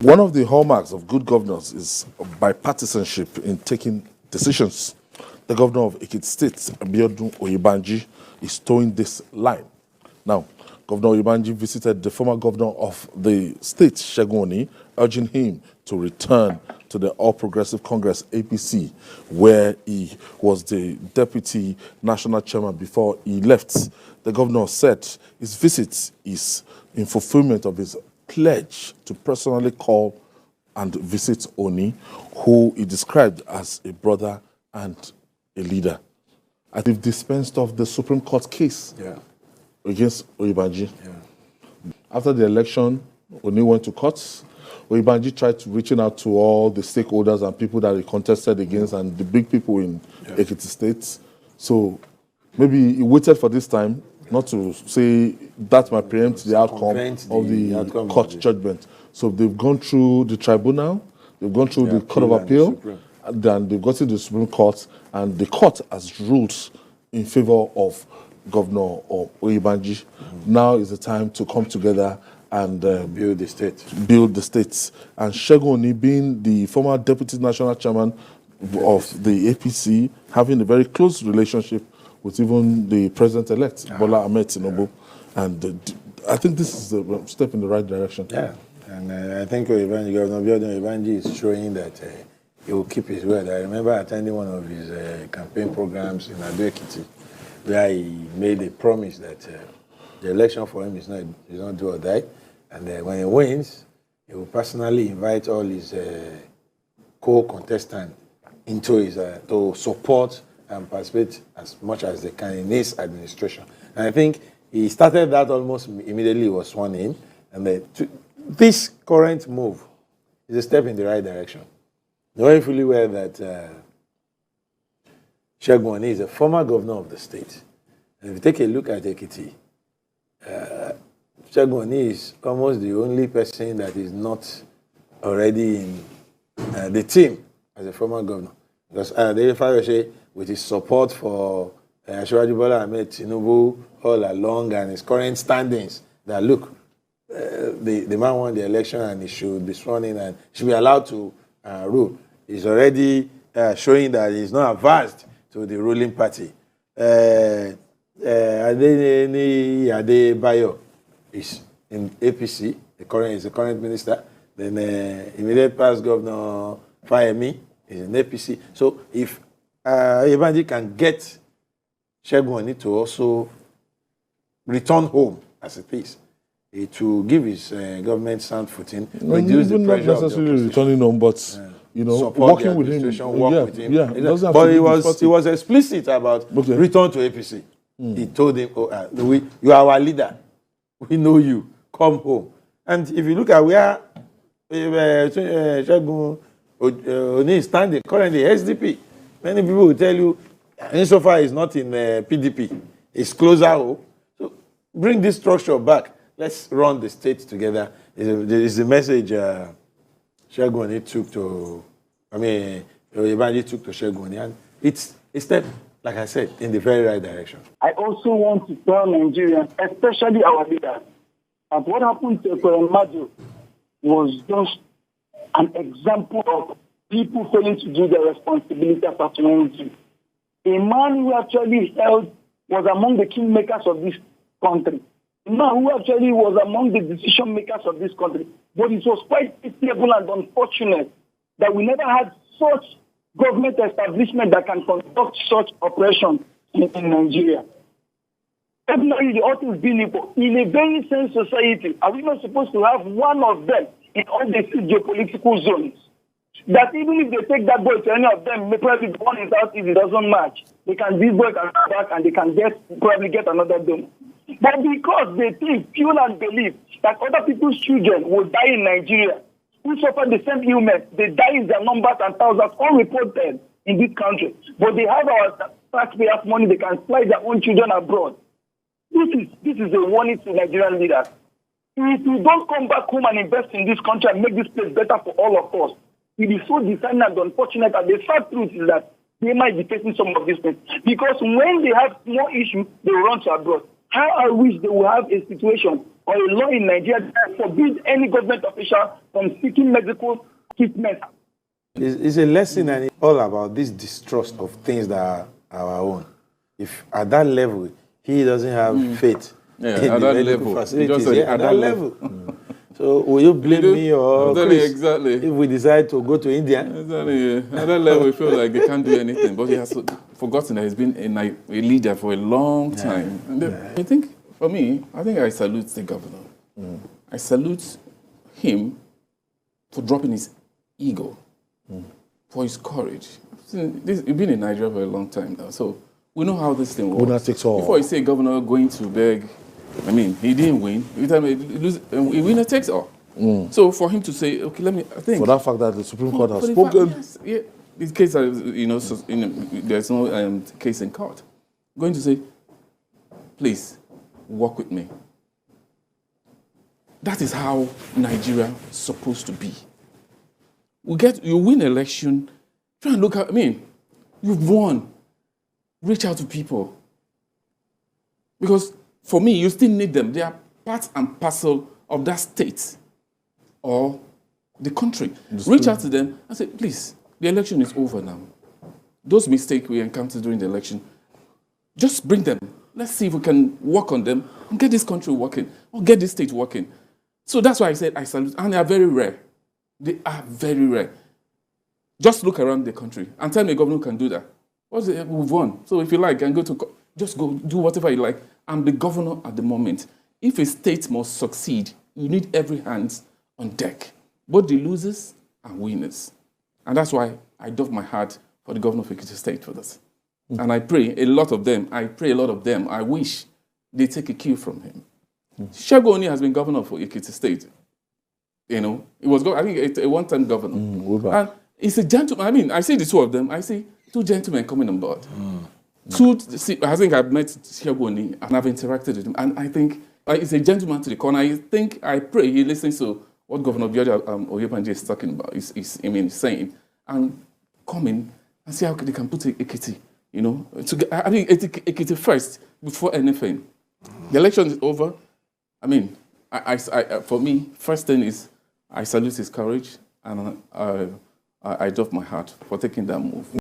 One of the hallmarks of good governance is bipartisanship in taking decisions. The governor of Ekiti State, Abiodun Oyebanji, is towing this line. Now, Governor Oyebanji visited the former governor of the state, Segun Oni, urging him to return to the All Progressive Congress, APC, where he was the deputy national chairman before he left. The governor said his visit is in fulfillment of his pledge to personally call and visit Oni, who he described as a brother and a leader. I think dispensed of the Supreme Court case against Oyebanji. After the election, Oni went to court. Oyebanji tried to reaching out to all the stakeholders and people that he contested against and the big people in Ekiti State. So maybe he waited for this time not to say that might preempt the outcome of the court judgment. So they've gone through the tribunal, they've gone through the Court of Appeal, and then they've got to the Supreme Court, and the court has ruled in favor of Governor Oyebanji. Now is the time to come together and build the state. And Segun Oni, being the former deputy national chairman of the APC, having a very close relationship with even the president-elect, Bola Ahmed Tinubu. And I think this is a step in the right direction. Yeah, and I think Governor Oyebanji is showing that he will keep his word. I remember attending one of his campaign programs in Ado Ekiti, where he made a promise that the election for him is not do or die. And when he wins, he will personally invite all his co-contestants into his to support and participate as much as they can in his administration. And I think he started that almost immediately he was sworn in. And this current move is a step in the right direction. Knowing fully well that Segun Oni is a former governor of the state. And if you take a look at Ekiti, Segun Oni is almost the only person that is not already in the team as a former governor. Because Fayose, with his support for Asiwaju Bola Ahmed Tinubu all along and his current standings, that look, the man won the election and he should be sworn in and should be allowed to rule. He's already showing that he's not averse to the ruling party. Adebayo is in APC, is the current minister. Then immediate past Governor Fayemi is in APC. So if Oyebanji can get Segun Oni to also return home as it is, it will give his government sound footing, reduce the pressure not necessarily returning home, but working with him. With him. But he was explicit about return to APC. He told him, you are our leader. We know you. Come home. And if you look at where Segun Oni is standing, currently SDP, many people will tell you, insofar is not in PDP, it's closer home. So bring this structure back. Let's run the state together. Is the message Segun Oni took to, Oyebanji took to Segun Oni. And it's a step, like I said, in the very right direction. I also want to tell Nigerians, especially our leaders, that what happened to Majo was just an example of people failing to do their responsibility as a community. A man who actually was among the kingmakers of this country. A man who actually was among the decision makers of this country. But it was quite pitiable and unfortunate that we never had such government establishment that can conduct such operations in Nigeria. Definitely, the author is being in a very sane society. Are we not supposed to have one of them in all the geopolitical zones? That even if they take that boy to any of them, probably the one in South East, it doesn't match. This boy can come back and they can probably get another donor. But because they think, feel and believe that other people's children will die in Nigeria, who suffer the same illness, they die in their numbers and thousands, unreported in this country. But they have our taxpayers' money, they can fly their own children abroad. This is a warning to Nigerian leaders. If we don't come back home and invest in this country and make this place better for all of us, it is so disheartening and unfortunate. And the sad truth is that they might be facing some of these things. Because when they have more issues, they run to abroad. How I wish they would have a situation or a law in Nigeria that forbids any government official from seeking medical treatment. It's a lesson, and it's all about this distrust of things that are our own. If at that level he doesn't have faith in at the that medical level. facilities, Just at that level. So will you blame me or Chris exactly. if we decide to go to India? Exactly. At that level, we feel like they can't do anything. But he has forgotten that he's been a leader for a long time. And I think, for me, I salute the governor. I salute him for dropping his ego, for his courage. He's been in Nigeria for a long time now, so we know how this thing works. Winner takes all. Before you say governor going to beg, I mean, he didn't win. Every time he lose, winner takes all. So for him to say, okay, I think. For that fact that the Supreme Court has spoken. This case, there's no case in court. Going to say, please, work with me. That is how Nigeria is supposed to be. You win election, try and look at, you've won. Reach out to people. Because for me, you still need them. They are part and parcel of that state or the country. Reach out to them and say, please, the election is over now. Those mistakes we encountered during the election, just bring them. Let's see if we can work on them and get this country working or get this state working. So that's why I said I salute, and they are very rare. They are very rare. Just look around the country and tell me a governor can do that. We've won. So if you like, and just go do whatever you like. I'm the governor at the moment. If a state must succeed, you need every hand on deck, both the losers and winners. And that's why I doff my heart for the governor of Ekiti State for this. And I pray a lot of them. I wish they take a cue from him. Segun Oni has been governor for Ekiti State. He was, I think, a one-time governor. And he's a gentleman. I see the two of them. I see two gentlemen coming on board. I think I've met Segun Oni and I've interacted with him. And I think he's a gentleman to the core. I pray he listens to what Governor Oyebanji is talking about, is saying, and come in and see how they can put Ekiti, I think Ekiti first before anything. The election is over. For me, first thing is I salute his courage and I doff my heart for taking that move.